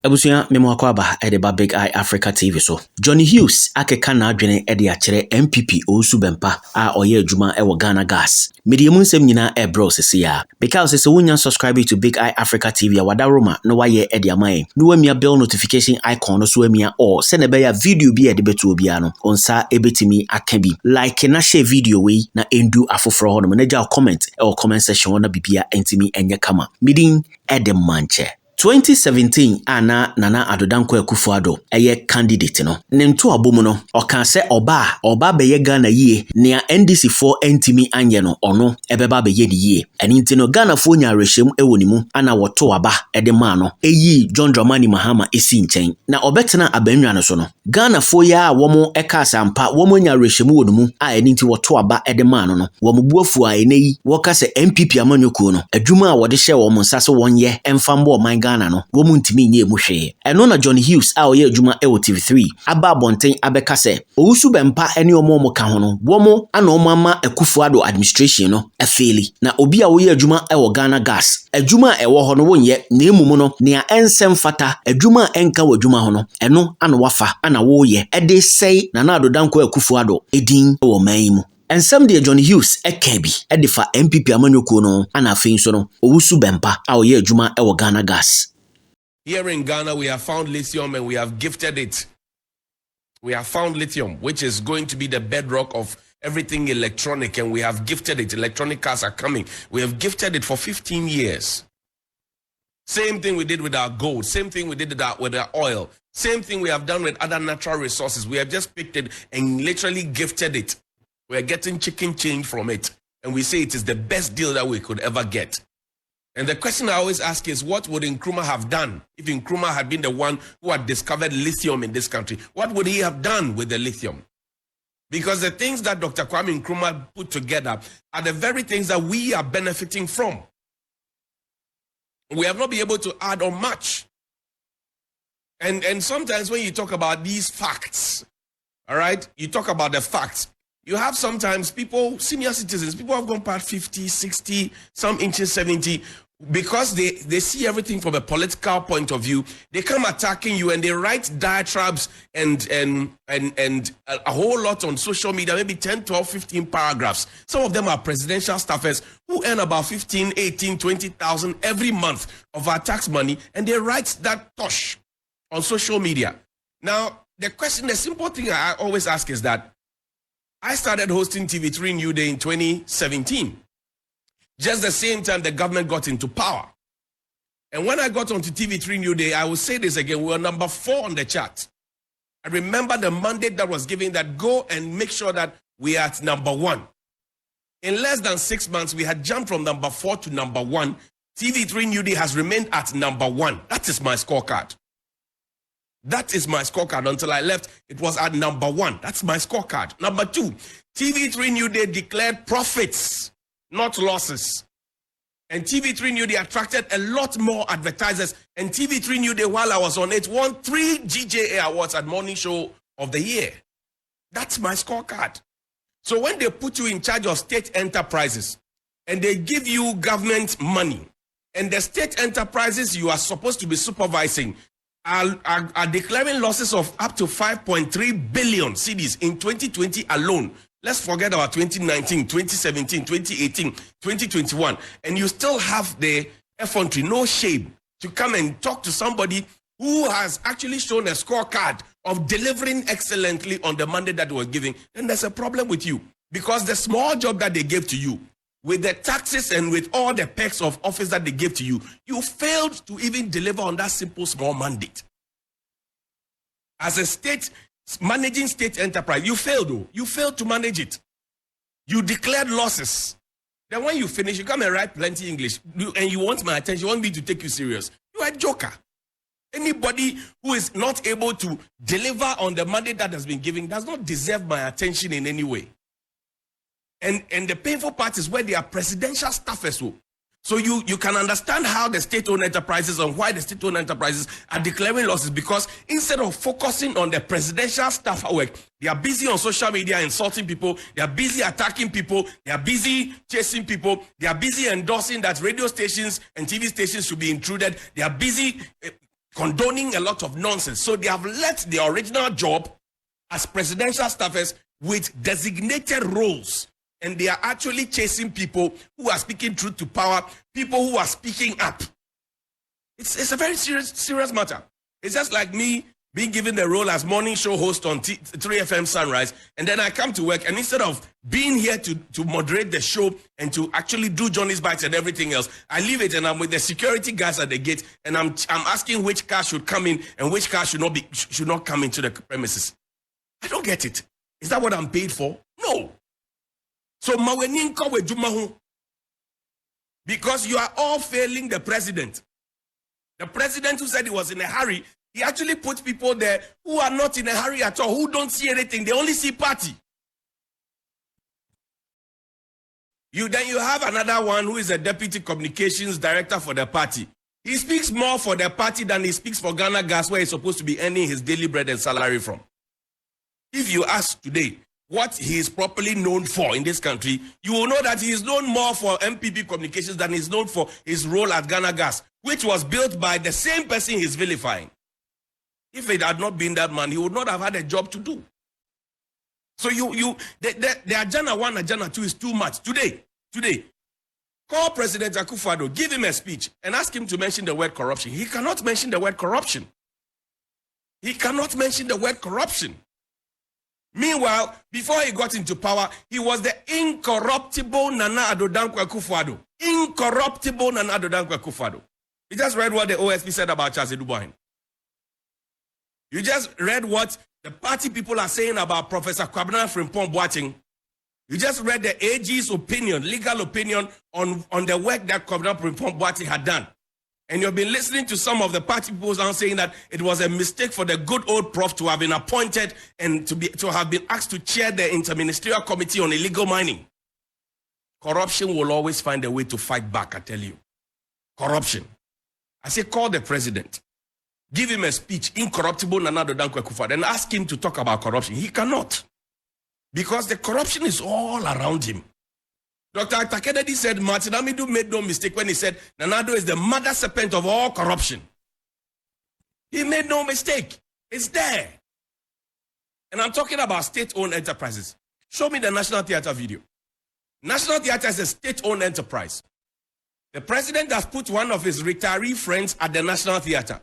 Abusuya memwako aba edeba Big Eye Africa TV so. Johnnie Hughes akeka na adwene ede akere MPP Owusu Bempah a oye adwuma ewo Ghana Gas. Medium nsem nyina bro sese ya. Because se wonya subscribe to Big Eye Africa TV ya wadaroma no waye ede amaye. No wamia bell notification icon no so amia or send be ya video bi ede betu obia no. Onsa ebetimi aka bi. Like na share video we na endu afoforo ho no na ja comment e comment section na bibia entimi enye kama. Midin ede manche. 2017 ana Nana Addo eye candidate no nento abomu no oka se oba beye Ghana yie nea NDC for ntimi anye no ono ebeba beye di yie eni nti no Ghana fo nya rehwem ewonimu ana woto aba ede ma no eyi John Dramani Mahama esi nchen na obetena abanwa no so no Ghana fo ya womo eka sampa womo nya rehwem wonimu a eni nti woto aba ede ma no womo buafu a eneyi woka se MPP amanyoko no adwuma a wode hye womo nsase wonye emfambo Ghana no womu ntimi nye mu hwe eno na Johnnie Hughes a oye adwuma ewo TV3 aba bonten abeka se Owusu Bempah ene omo ka ho no womo ana omo ama Addo administration no afeli na obi a oye adwuma ewo Ghana Gas adwuma ewo ho no wonye na emumu no nea ensem fata adwuma enka wadwuma ho no eno ana wafa ana wo ye ede sei na Addo edin ewo manyimu. Ensem de Johnnie Hughes ekebi edifa MPP amanyoko no ana afin so no Owusu Bempah a oye adwuma ewo Ghana Gas. Here in Ghana we have found lithium and we have gifted it. We have found lithium, which is going to be the bedrock of everything electronic, and we have gifted it. Electronic cars are coming. We have gifted it for 15 years. Same thing we did with our gold. Same thing we did with our oil. Same thing we have done with other natural resources. We have just picked it and literally gifted it. We are getting chicken change from it. And we say it is the best deal that we could ever get. And the question I always ask is, what would Nkrumah have done if Nkrumah had been the one who had discovered lithium in this country? What would he have done with the lithium? Because the things that Dr. Kwame Nkrumah put together are the very things that we are benefiting from. We have not been able to add on much. And sometimes when you talk about these facts, all right, you talk about the facts. You have sometimes people, senior citizens, people have gone past 50, 60, some inches 70, because they see everything from a political point of view. They come attacking you and they write diatribes and a whole lot on social media, maybe 10, 12, 15 paragraphs. Some of them are presidential staffers who earn about 15, 18, 20,000 every month of our tax money, and they write that tosh on social media. Now, the simple thing I always ask is that I started hosting TV3 New Day in 2017. Just the same time the government got into power. And when I got onto TV3 New Day, I will say this again, we were number 4 on the chart. I remember the mandate that was given that go and make sure that we are at number 1. In less than 6 months, we had jumped from number 4 to number 1. TV3 New Day has remained at number 1. That is my scorecard. That is my scorecard. Until I left, it was at number 1. That's my scorecard. Number 2, TV3 New Day declared profits, not losses. And TV3 New Day attracted a lot more advertisers. And TV3 New Day, while I was on it, won 3 GJA awards at Morning Show of the Year. That's my scorecard. So when they put you in charge of state enterprises and they give you government money, and the state enterprises you are supposed to be supervising are declaring losses of up to 5.3 billion cedis in 2020 alone. Let's forget about 2019, 2017, 2018, 2021. And you still have the effrontery, no shame, to come and talk to somebody who has actually shown a scorecard of delivering excellently on the mandate that was giving. Then there's a problem with you. Because the small job that they gave to you, with the taxes and with all the perks of office that they gave to you, you failed to even deliver on that simple small mandate. As a state, managing state enterprise, you failed though. You failed to manage it. You declared losses. Then when you finish, you come and write plenty English, and you want my attention, you want me to take you serious. You are a joker. Anybody who is not able to deliver on the mandate that has been given does not deserve my attention in any way. And the painful part is where they are presidential staffers. So you can understand how the state-owned enterprises and why the state-owned enterprises are declaring losses, because instead of focusing on the presidential staff work, they are busy on social media insulting people, they are busy attacking people, they are busy chasing people, they are busy endorsing that radio stations and TV stations should be intruded, they are busy condoning a lot of nonsense. So they have left their original job as presidential staffers with designated roles. And they are actually chasing people who are speaking truth to power, people who are speaking up. It's a very serious matter. It's just like me being given the role as morning show host on 3FM Sunrise, and then I come to work, and instead of being here to moderate the show and to actually do Johnny's Bites and everything else, I leave it and I'm with the security guards at the gate, and I'm asking which car should come in and which car should not come into the premises. I don't get it. Is that what I'm paid for? No. So because you are all failing the president. The president who said he was in a hurry, he actually put people there who are not in a hurry at all, who don't see anything. They only see party. Then you have another one who is a deputy communications director for the party. He speaks more for the party than he speaks for Ghana Gas, where he's supposed to be earning his daily bread and salary from. If you ask today what he is properly known for in this country, you will know that he is known more for MPP communications than he's known for his role at Ghana Gas, which was built by the same person he's vilifying. If it had not been that man, he would not have had a job to do. So the agenda 1, agenda 2 is too much. Today, call President Akufo-Addo, give him a speech, and ask him to mention the word corruption. He cannot mention the word corruption. He cannot mention the word corruption. Meanwhile, before he got into power, he was the incorruptible Nana Addo Dankwa Akufo-Addo. Incorruptible Nana Addo Dankwa Akufo-Addo. You just read what the OSP said about Charles Eduboahene. You just read what the party people are saying about Professor Kwabena Frimpong Boateng. You just read the AG's opinion, legal opinion on the work that Kwabena Frimpong Boateng had done. And you've been listening to some of the party people now saying that it was a mistake for the good old prof to have been appointed and to have been asked to chair the Interministerial Committee on Illegal Mining. Corruption will always find a way to fight back, I tell you. Corruption. I say call the president. Give him a speech, incorruptible Nana Addo Dankwa Akufo-Addo, and ask him to talk about corruption. He cannot. Because the corruption is all around him. Dr. Takeda said Martin Amidu made no mistake when he said Nana Addo is the mother serpent of all corruption. He made no mistake. It's there. And I'm talking about state-owned enterprises. Show me the National Theatre video. National Theatre is a state-owned enterprise. The president has put one of his retiree friends at the National Theatre.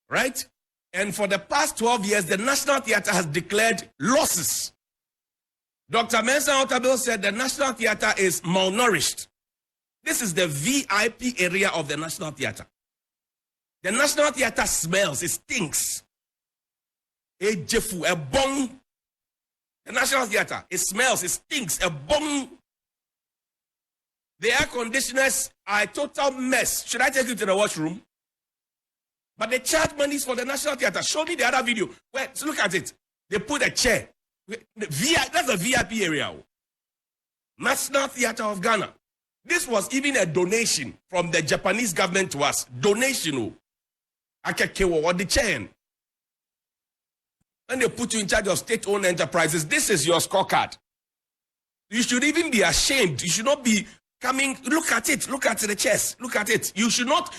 Right? And for the past 12 years, the National Theatre has declared losses. Dr. Mensah Otabil said the National Theatre is malnourished. This is the VIP area of the National Theatre. The National Theatre smells, it stinks. A jefu, a bong. The National Theatre, it smells, it stinks, a bong. The air conditioners are a total mess. Should I take you to the washroom? But they charge monies for the National Theatre. Show me the other video. Where, so look at it. They put a chair. That's a VIP area. National Theatre of Ghana. This was even a donation from the Japanese government to us. Donation. Akekewo or the chair. And they put you in charge of state-owned enterprises. This is your scorecard. You should even be ashamed. You should not be coming, look at it, look at the chest, look at it. You should not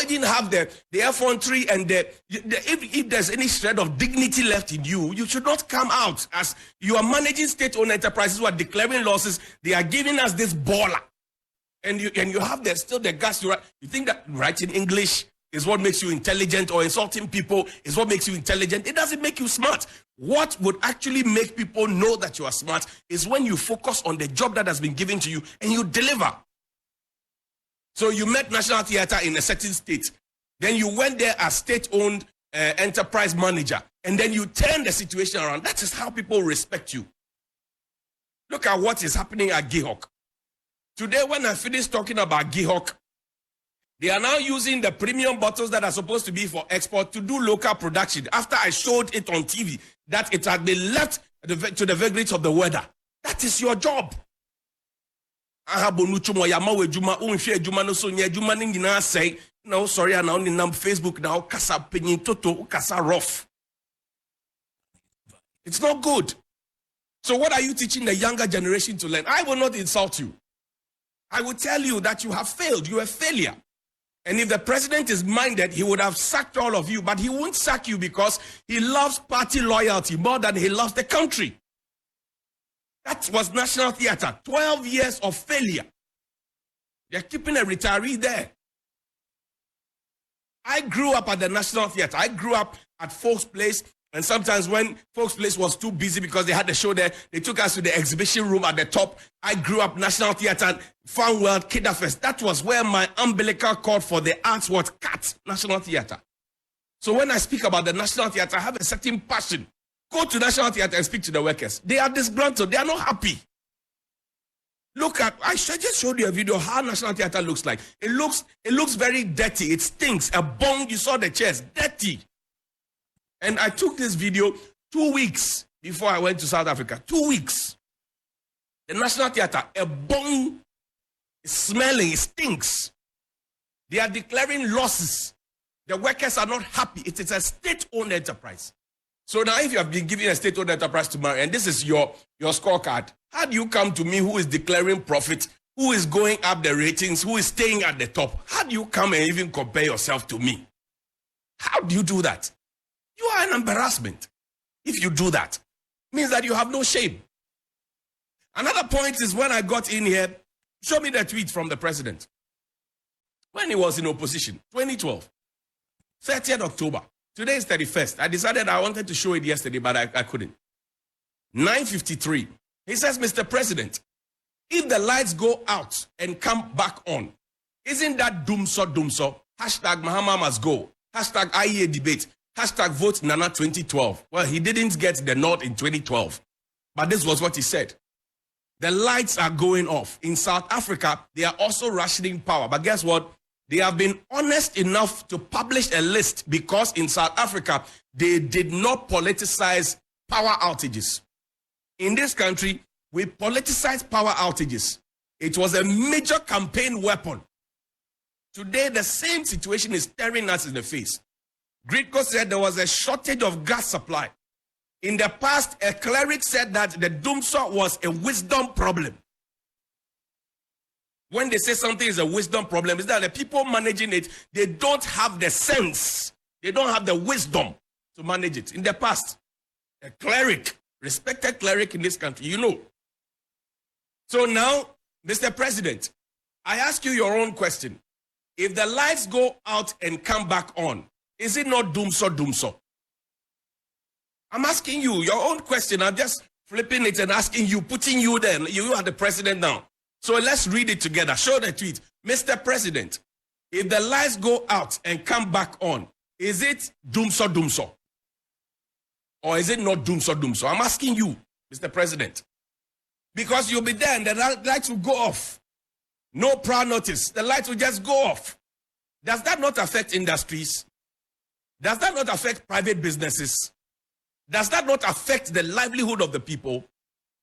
even have the effrontery and if there's any shred of dignity left in you, you should not come out as you are managing state-owned enterprises who are declaring losses. They are giving us this baller. And you have still the guts to write. You think that writing English is what makes you intelligent, or insulting people is what makes you intelligent? It doesn't make you smart. What would actually make people know that you are smart is when you focus on the job that has been given to you and you deliver. So you met National Theatre in a certain state. Then you went there as state-owned enterprise manager. And then you turn the situation around. That is how people respect you. Look at what is happening at Gihok. Today, when I finish talking about Gihok, they are now using the premium bottles that are supposed to be for export to do local production. After I showed it on TV that it had been left to the vagaries of the weather. That is your job. No, sorry, I now on Facebook now. Kasa penyin toto, kasa rough. It's not good. So what are you teaching the younger generation to learn? I will not insult you. I will tell you that you have failed. You are a failure. And if the president is minded, he would have sacked all of you, but he won't sack you because he loves party loyalty more than he loves the country. That was National Theatre. 12 years of failure. They're keeping a retiree there. I grew up at the National Theatre. I grew up at Folks Place. And sometimes when Folks Place was too busy because they had the show there, they took us to the exhibition room at the top. I grew up National Theatre, Fun World, Kidafest. That was where my umbilical cord for the arts was cut, National Theatre. So when I speak about the National Theatre, I have a certain passion. Go to National Theatre and speak to the workers. They are disgruntled. They are not happy. Look at, I just showed you a video how National Theatre looks like. It looks very dirty. It stinks. A bong, you saw the chairs, dirty. And I took this video 2 weeks before I went to South Africa. 2 weeks. The National Theatre, a bong, is smelling, it stinks. They are declaring losses. The workers are not happy. It is a state-owned enterprise. So now if you have been given a state-owned enterprise tomorrow, and this is your scorecard, how do you come to me who is declaring profit, who is going up the ratings, who is staying at the top? How do you come and even compare yourself to me? How do you do that? You are an embarrassment. If you do that, it means that you have no shame. Another point is when I got in here, show me the tweet from the president. When he was in opposition, 2012, 30th October. Today is 31st. I decided I wanted to show it yesterday, but I couldn't. 9:53. He says, Mr. President, if the lights go out and come back on, isn't that doomso? Hashtag Mahama must go. Hashtag IEA debate. Hashtag vote Nana 2012. Well, he didn't get the nod in 2012. But this was what he said. The lights are going off. In South Africa, they are also rationing power. But guess what? They have been honest enough to publish a list because in South Africa, they did not politicize power outages. In this country, we politicized power outages. It was a major campaign weapon. Today, the same situation is staring us in the face. Gridco said there was a shortage of gas supply. In the past, a cleric said that the doomsaw was a wisdom problem. When they say something is a wisdom problem, it's that the people managing it, they don't have the sense. They don't have the wisdom to manage it. In the past, a cleric, respected cleric in this country, you know. So now, Mr. President, I ask you your own question. If the lights go out and come back on, is it not doomsaw? I'm asking you your own question. I'm just flipping it and asking you, putting you there. You are the president now. So let's read it together. Show the tweet. Mr. President, if the lights go out and come back on, is it doomsaw? Or is it not doomsaw? I'm asking you, Mr. President. Because you'll be there and the lights will go off. No prior notice. The lights will just go off. Does that not affect industries? Does that not affect private businesses? Does that not affect the livelihood of the people?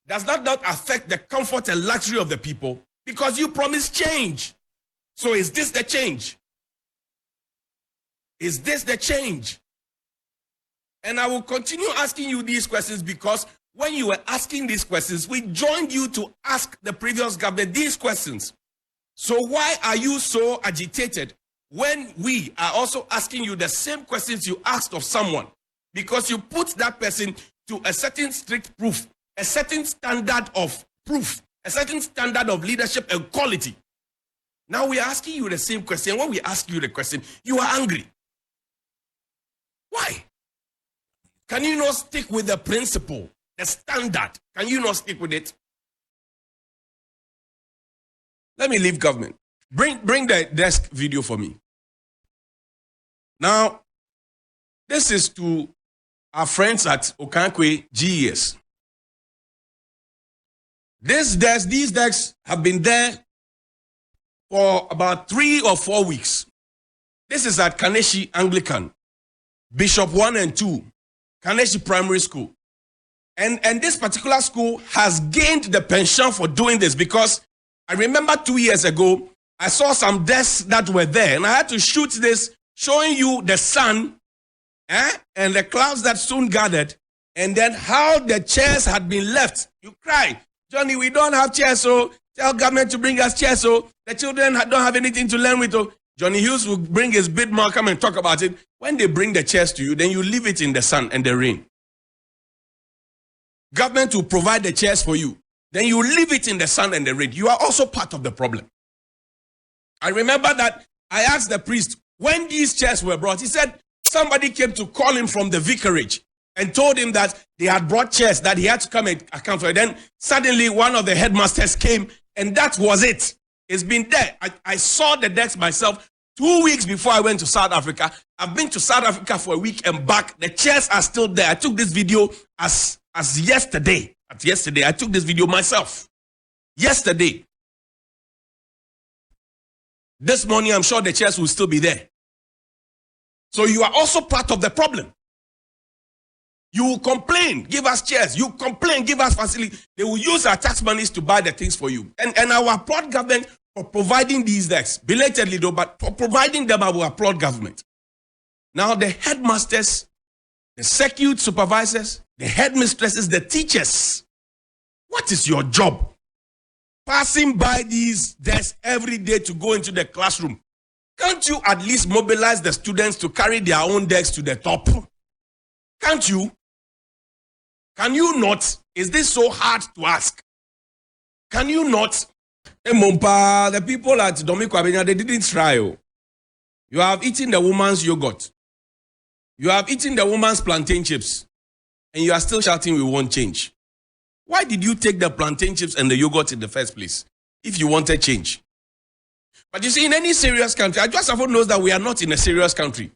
Does that not affect the comfort and luxury of the people? Because you promised change. So is this the change? Is this the change? And I will continue asking you these questions because when you were asking these questions, we joined you to ask the previous government these questions. So why are you so agitated when we are also asking you the same questions you asked of someone? Because you put that person to a certain strict proof, a certain standard of proof, a certain standard of leadership and quality. Now we are asking you the same question. When we ask you the question, you are angry. Why? Can you not stick with the principle, the standard? Can you not stick with it? Let me leave government. Bring the desk video for me. Now, this is to our friends at Okankwe GES. These desks have been there for about 3 or 4 weeks. This is at Kaneshi Anglican, Bishop 1 and 2, Kaneshi Primary School. And this particular school has gained the pension for doing this because I remember 2 years ago, I saw some desks that were there and I had to shoot this showing you the sun and the clouds that soon gathered and then how the chairs had been left. You cry, Johnny, we don't have chairs, so tell government to bring us chairs, so the children don't have anything to learn with. So Johnnie Hughes will bring his bid mark, come and talk about it. When they bring the chairs to you, then you leave it in the sun and the rain. Government will provide the chairs for you. Then you leave it in the sun and the rain. You are also part of the problem. I remember that I asked the priest, when these chairs were brought, he said somebody came to call him from the vicarage and told him that they had brought chairs, that he had to come and account for it. Then suddenly one of the headmasters came, and that was it. It's been there. I saw the decks myself 2 weeks before I went to South Africa. I've been to South Africa for a week and back. The chairs are still there. I took this video as yesterday. Yesterday, I took this video myself. Yesterday. This morning, I'm sure the chairs will still be there. So you are also part of the problem. You will complain, give us chairs. You complain, give us facility. They will use our tax monies to buy the things for you. And I will applaud government for providing these decks. Belatedly though, but for providing them, I will applaud government. Now the headmasters, the circuit supervisors, the headmistresses, the teachers. What is your job? Passing by these desks every day to go into the classroom. Can't you at least mobilize the students to carry their own desks to the top? Can't you? Can you not? Is this so hard to ask? Can you not? Hey, Bempah, the people at Dominic, they didn't try. You have eaten the woman's yogurt. You have eaten the woman's plantain chips. And you are still shouting, we won't change. Why did you take the plantain chips and the yogurt in the first place if you wanted change? But you see, in any serious country, Safo knows that we are not in a serious country.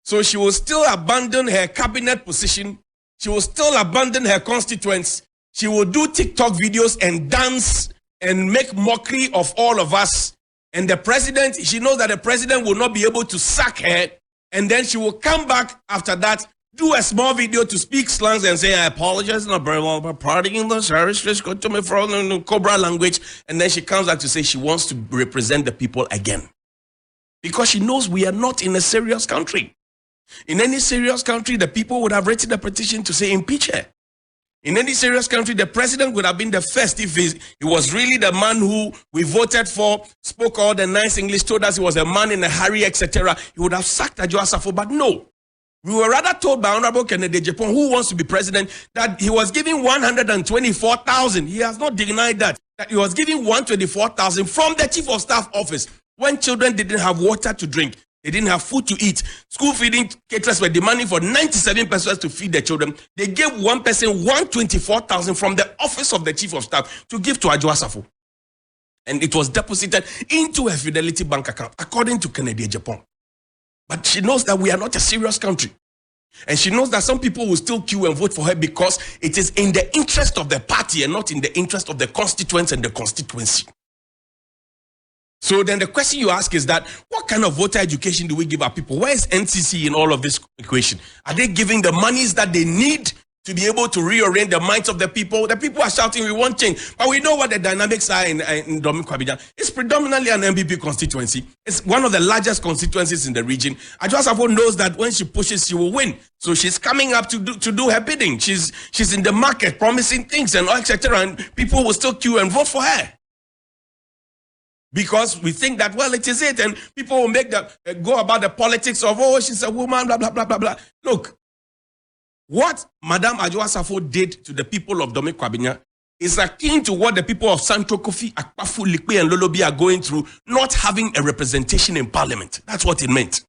So she will still abandon her cabinet position. She will still abandon her constituents. She will do TikTok videos and dance and make mockery of all of us. And the president, she knows that the president will not be able to sack her. And then she will come back after that, do a small video to speak slangs and say, I apologize, not very well, but party English, Irish, just go to me for Cobra language. And then she comes back to say she wants to represent the people again. Because she knows we are not in a serious country. In any serious country, the people would have written a petition to say impeach her. In any serious country, the president would have been the first if he was really the man who we voted for, spoke all the nice English, told us he was a man in a hurry, etc. He would have sacked Adwoa Safo, but no. We were rather told by Honorable Kennedy Japan, who wants to be president, that he was giving 124,000. He has not denied that he was giving 124,000 from the Chief of Staff office when children didn't have water to drink. They didn't have food to eat. School feeding caterers were demanding for 97 persons to feed their children. They gave one person 124,000 from the office of the Chief of Staff to give to Adwoa Safo. And it was deposited into a Fidelity Bank account, according to Kennedy Japan. But she knows that we are not a serious country. And she knows that some people will still queue and vote for her because it is in the interest of the party and not in the interest of the constituents and the constituency. So then the question you ask is that, what kind of voter education do we give our people? Where is NCC in all of this equation? Are they giving the monies that they need to be able to reorient the minds of the people? The people are shouting, we want change. But we know what the dynamics are in Dominic. It's predominantly an MPP constituency. It's one of the largest constituencies in the region. Adwoa Safo knows that when she pushes, she will win. So she's coming up to do her bidding. She's in the market promising things and etc. And people will still queue and vote for her. Because we think that, well, it is it. And people will make go about the politics of, oh, she's a woman, blah, blah, blah, blah, blah. Look, what Madame Adwoa Safo did to the people of Dominic is akin to what the people of Santo Kofi, Akpafu, Likpe, and Lolobi are going through, not having a representation in parliament. That's what it meant.